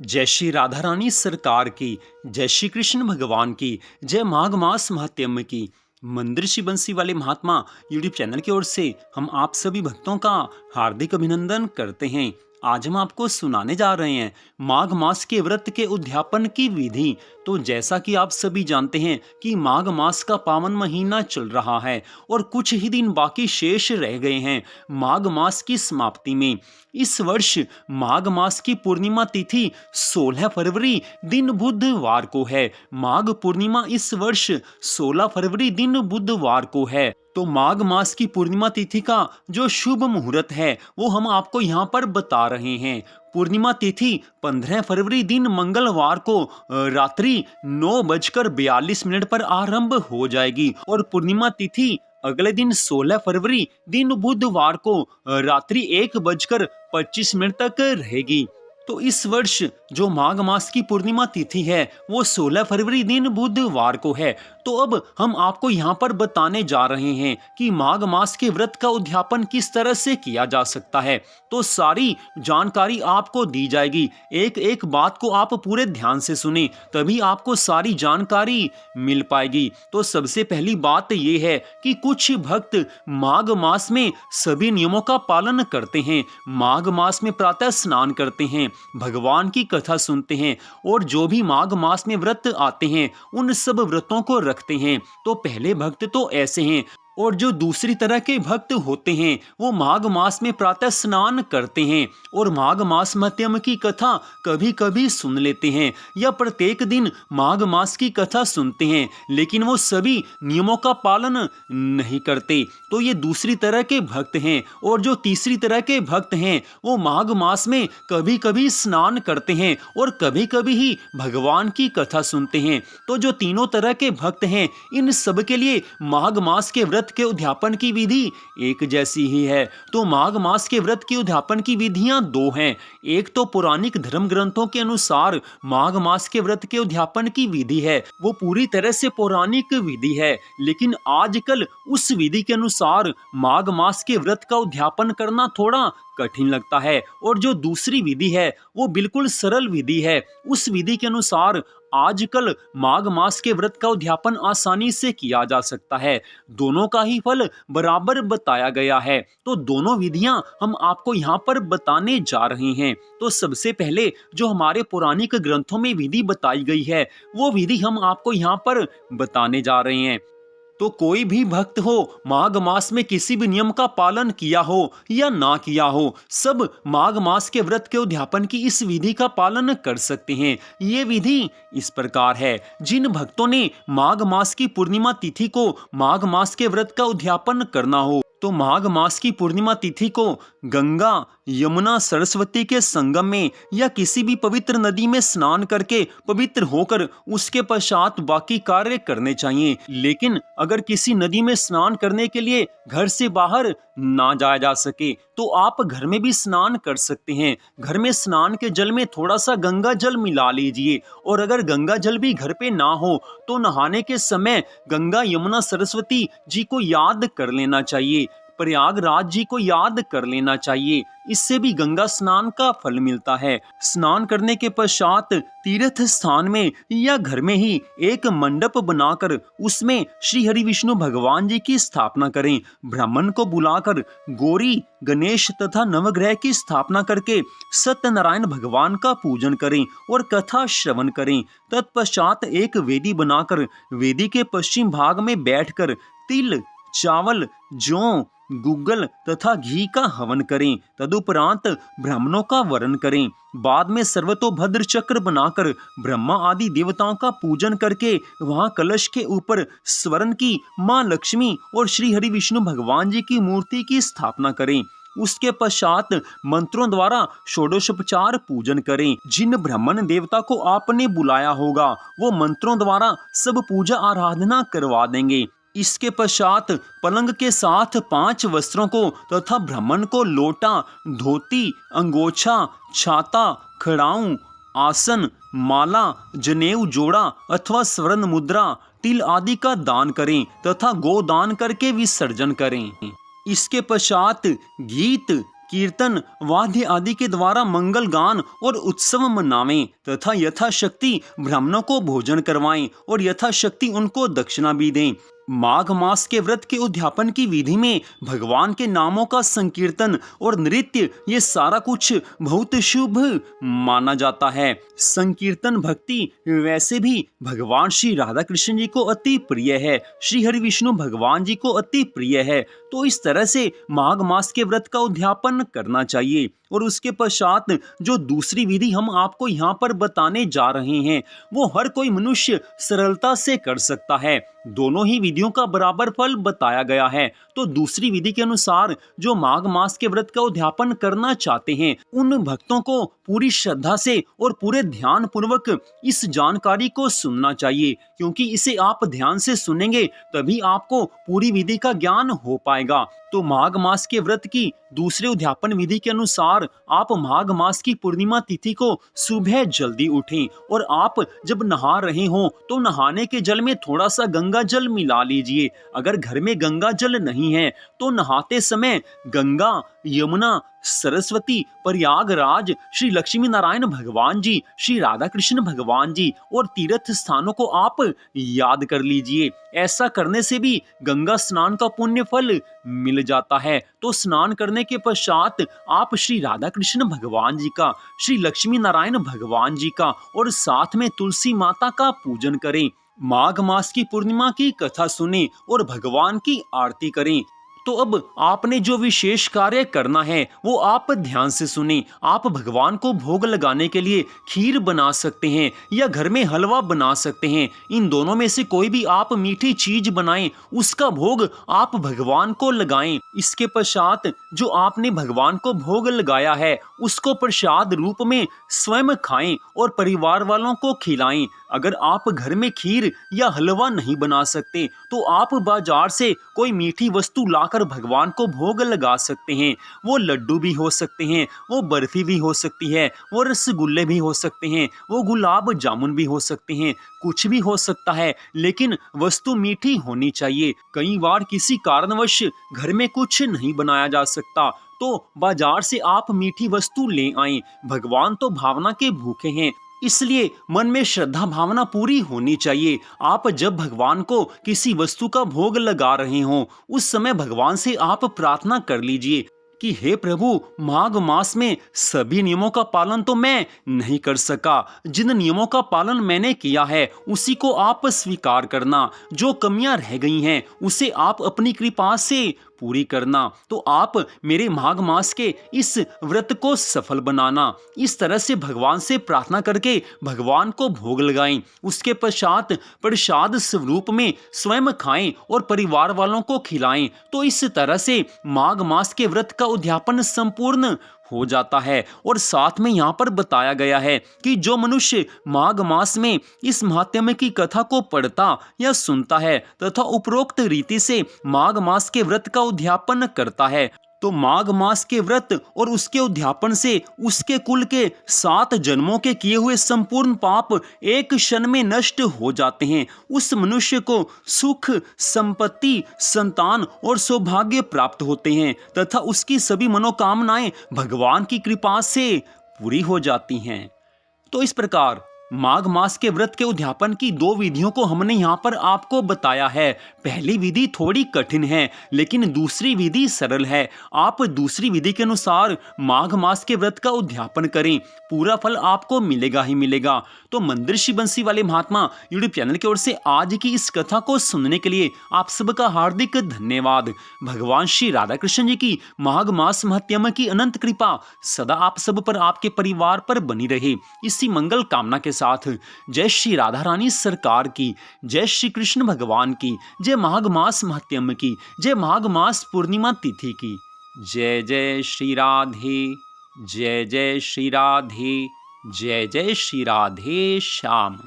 जय श्री राधा रानी सरकार की, जय श्री कृष्ण भगवान की, जय माघ मास महात्म्य की। मंदिर श्री बंसी वाले महात्मा यूट्यूब चैनल की ओर से हम आप सभी भक्तों का हार्दिक अभिनंदन करते हैं। आज हम आपको सुनाने जा रहे हैं माघ मास के व्रत के उद्यापन की विधि। तो जैसा कि आप सभी जानते हैं कि माघ मास का पावन महीना चल रहा है और कुछ ही दिन बाकी शेष रह गए हैं माघ मास की समाप्ति में। इस वर्ष माघ मास की पूर्णिमा तिथि 16 फरवरी दिन बुधवार को है। माघ पूर्णिमा इस वर्ष 16 फरवरी दिन बुधवार को है। तो माघ मास की पूर्णिमा तिथि का जो शुभ मुहूर्त है वो हम आपको यहाँ पर बता रहे हैं। पूर्णिमा तिथि 15 फरवरी दिन मंगलवार को रात्रि 9:42 पर आरंभ हो जाएगी और पूर्णिमा तिथि अगले दिन 16 फरवरी दिन बुधवार को रात्रि 1:25 तक रहेगी। तो इस वर्ष जो माघ मास की पूर्णिमा तिथि है वो 16 फरवरी दिन बुधवार को है। तो अब हम आपको यहाँ पर बताने जा रहे हैं कि माघ मास के व्रत का उद्यापन किस तरह से किया जा सकता है। तो सारी जानकारी आपको दी जाएगी, एक एक बात को आप पूरे ध्यान से सुने तभी आपको सारी जानकारी मिल पाएगी। तो सबसे पहली बात ये है कि कुछ भक्त माघ मास में सभी नियमों का पालन करते हैं। माघ मास में प्रातः स्नान करते हैं, भगवान की कथा सुनते हैं और जो भी माघ मास में व्रत आते हैं उन सब व्रतों को रखते हैं। तो पहले भक्त तो ऐसे हैं और जो दूसरी तरह के भक्त होते हैं वो माघ मास में प्रातः स्नान करते हैं और माघ मास महात्म्य की कथा कभी कभी सुन लेते हैं या प्रत्येक दिन माघ मास की कथा सुनते हैं, लेकिन वो सभी नियमों का पालन नहीं करते। तो ये दूसरी तरह के भक्त हैं। और जो तीसरी तरह के भक्त हैं वो माघ मास में कभी कभी स्नान करते हैं और कभी कभी ही भगवान की कथा सुनते हैं। तो जो तीनों तरह के भक्त हैं इन सब के लिए माघ मास के व्रत के उद्यापन की विधि एक जैसी ही है। तो माघ मास के व्रत के उद्यापन की विधियां दो हैं। एक तो पौराणिक धर्म ग्रंथों के अनुसार माघ मास के व्रत के उद्यापन की विधि है, वो पूरी तरह से पौराणिक विधि है, लेकिन आजकल उस विधि के अनुसार माघ मास के व्रत का उद्यापन करना थोड़ा कठिन लगता है। और जो दूसरी विधि है वो बिल्कुल सरल विधि है। उस विधि के अनुसार आजकल माघ मास के व्रत का उद्यापन आसानी से किया जा सकता है। दोनों का ही फल बराबर बताया गया है। तो दोनों विधियां हम आपको यहाँ पर बताने जा रहे हैं। तो सबसे पहले जो हमारे पौराणिक ग्रंथों में विधि बताई गई है वो विधि हम आपको यहाँ पर बताने जा रहे हैं। तो कोई भी भक्त हो माघ मास में किसी भी नियम का पालन किया हो या ना किया हो, सब माघ मास के व्रत के उद्यापन की इस विधि का पालन कर सकते हैं। ये विधि इस प्रकार है। जिन भक्तों ने माघ मास की पूर्णिमा तिथि को माघ मास के व्रत का उद्यापन करना हो तो माघ मास की पूर्णिमा तिथि को गंगा, यमुना, सरस्वती के संगम में या किसी भी पवित्र नदी में स्नान करके पवित्र होकर उसके पश्चात बाकी कार्य करने चाहिए। लेकिन अगर किसी नदी में स्नान करने के लिए घर से बाहर ना जाया जा सके तो आप घर में भी स्नान कर सकते हैं। घर में स्नान के जल में थोड़ा सा गंगा जल मिला लीजिए और अगर गंगा जल भी घर पे ना हो तो नहाने के समय गंगा, यमुना, सरस्वती जी को याद कर लेना चाहिए, प्रयागराज जी को याद कर लेना चाहिए। इससे भी गंगा स्नान का फल मिलता है। स्नान करने के पश्चात तीर्थ स्थान में या घर में ही एक मंडप बनाकर उसमें श्री हरि विष्णु भगवान जी की स्थापना करें। ब्राह्मण को बुलाकर गौरी, गणेश तथा नवग्रह की स्थापना करके सत्यनारायण भगवान का पूजन करें और कथा श्रवण करें। तत्पश्चात एक वेदी बनाकर वेदी के पश्चिम भाग में बैठकर तिल, चावल, जौ, गुग्गल तथा घी का हवन करें। तदुपरांत ब्राह्मणों का वरण करें। बाद में सर्वतोभद्र चक्र बनाकर ब्रह्मा आदि देवताओं का पूजन करके वहां कलश के ऊपर स्वर्ण की मां लक्ष्मी और श्री हरि विष्णु भगवान जी की मूर्ति की स्थापना करें। उसके पश्चात मंत्रों द्वारा षोडशोपचार पूजन करें। जिन ब्राह्मण देवता को आपने बुलाया होगा वो मंत्रों द्वारा सब पूजा आराधना करवा देंगे। इसके पश्चात पलंग के साथ 5 वस्त्रों को तथा ब्राह्मण को लोटा, धोती, अंगोछा, छाता, खड़ाऊं, आसन, माला, जनेऊ जोड़ा अथवा स्वर्ण मुद्रा, तिल आदि का दान करें तथा गोदान करके विसर्जन करें। इसके पश्चात गीत, कीर्तन वाद्य आदि के द्वारा मंगल गान और उत्सव मनावें तथा यथाशक्ति ब्राह्मणों को भोजन करवाएं और यथाशक्ति उनको दक्षिणा भी दें। माघ मास के व्रत के उद्यापन की विधि में भगवान के नामों का संकीर्तन और नृत्य ये सारा कुछ बहुत शुभ माना जाता है। संकीर्तन भक्ति वैसे भी भगवान श्री राधा कृष्ण जी को अति प्रिय है, श्री हरि विष्णु भगवान जी को अति प्रिय है। तो इस तरह से माघ मास के व्रत का उद्यापन करना चाहिए। और उसके पश्चात जो दूसरी विधि हम आपको यहाँ पर बताने जा रहे हैं वो हर कोई मनुष्य सरलता से कर सकता है। दोनों ही विधियों का बराबर फल बताया गया है। तो दूसरी विधि के अनुसार जो माघ मास के व्रत का उद्यापन करना चाहते हैं उन भक्तों को पूरी श्रद्धा से और पूरे ध्यान पूर्वक इस जानकारी को सुनना चाहिए, क्योंकि इसे आप ध्यान से सुनेंगे तभी आपको पूरी विधि का ज्ञान हो पाएगा। तो माघ मास के व्रत की दूसरे उद्यापन विधि के अनुसार आप माघ मास की पूर्णिमा तिथि को सुबह जल्दी उठें और आप जब नहा रहे हो तो नहाने के जल में थोड़ा सा गंगा जल मिला लीजिए। अगर घर में गंगा जल नहीं है तो नहाते समय गंगा, यमुना, सरस्वती, प्रयागराज, श्री लक्ष्मी नारायण भगवान जी, श्री राधा कृष्ण भगवान जी और तीर्थ स्थानों को आप याद कर लीजिए। ऐसा करने से भी गंगा स्नान का पुण्य फल मिल जाता है। तो स्नान करने के पश्चात आप श्री राधा कृष्ण भगवान जी का, श्री लक्ष्मी नारायण भगवान जी का और साथ में तुलसी माता का पूजन करें। माघ मास की पूर्णिमा की कथा सुने और भगवान की आरती करें। तो अब आपने जो विशेष कार्य करना है वो आप ध्यान से सुने। आप भगवान को भोग लगाने के लिए खीर बना सकते हैं या घर में हलवा बना सकते हैं। इन दोनों में से कोई भी आप मीठी चीज बनाएं, उसका भोग आप भगवान को लगाएं। इसके पश्चात जो आपने भगवान को भोग लगाया है उसको प्रसाद रूप में स्वयं खाएं और परिवार वालों को खिलाएं। अगर आप घर में खीर या हलवा नहीं बना सकते तो आप बाजार से कोई मीठी वस्तु लाकर भगवान को भोग लगा सकते हैं। वो लड्डू भी हो सकते हैं, वो बर्फी भी हो सकती है, वो रसगुल्ले भी हो सकते हैं, वो गुलाब जामुन भी हो सकते हैं, कुछ भी हो सकता है, लेकिन वस्तु मीठी होनी चाहिए। कई बार किसी कारणवश घर में कुछ नहीं बनाया जा सकता तो बाजार से आप मीठी वस्तु ले आएं। भगवान तो भावना के भूखे हैं, इसलिए मन में श्रद्धा भावना पूरी होनी चाहिए। आप जब भगवान को किसी वस्तु का भोग लगा रहे हो उस समय भगवान से आप प्रार्थना कर लीजिए कि हे प्रभु, माघ मास में सभी नियमों का पालन तो मैं नहीं कर सका, जिन नियमों का पालन मैंने किया है उसी को आप स्वीकार करना। जो कमियां रह गई हैं उसे आप अपनी कृपा से पूरी करना। तो आप मेरे माघ मास के इस व्रत को सफल बनाना। इस तरह से भगवान से प्रार्थना करके भगवान को भोग लगाएं। उसके पश्चात प्रसाद स्वरूप में स्वयं खाएं और परिवार वालों को खिलाएं। तो इस तरह से माघ मास के व्रत का उद्यापन संपूर्ण हो जाता है। और साथ में यहाँ पर बताया गया है कि जो मनुष्य माघ मास में इस महात्म्य की कथा को पढ़ता या सुनता है तथा उपरोक्त रीति से माघ मास के व्रत का उद्यापन करता है तो माघ मास के व्रत और उसके उद्यापन से उसके कुल के 7 जन्मों के किए हुए संपूर्ण पाप एक क्षण में नष्ट हो जाते हैं। उस मनुष्य को सुख, संपत्ति, संतान और सौभाग्य प्राप्त होते हैं तथा उसकी सभी मनोकामनाएं भगवान की कृपा से पूरी हो जाती हैं। तो इस प्रकार माघ मास के व्रत के उद्यापन की 2 विधियों को हमने यहाँ पर आपको बताया है। पहली विधि थोड़ी कठिन है लेकिन दूसरी विधि सरल है। आप दूसरी विधि के अनुसार माघ मास के व्रत का उद्यापन करें, पूरा फल आपको मिलेगा ही मिलेगा। तो मंदिर श्री बंसी वाले महात्मा यूट्यूब चैनल की ओर से आज की इस कथा को सुनने के लिए आप सबका हार्दिक धन्यवाद। भगवान श्री राधा कृष्ण जी की माघ मास महात्म्य की अनंत कृपा सदा आप सब पर, आपके परिवार पर बनी रहे। इसी मंगल कामना के साथ जय श्री राधा रानी सरकार की, जय श्री कृष्ण भगवान की, जय माघ मास महात्म्य की, जय माघ मास पूर्णिमा तिथि की। जय जय श्री राधे, जय जय श्री राधे, जय जय श्री राधे श्याम।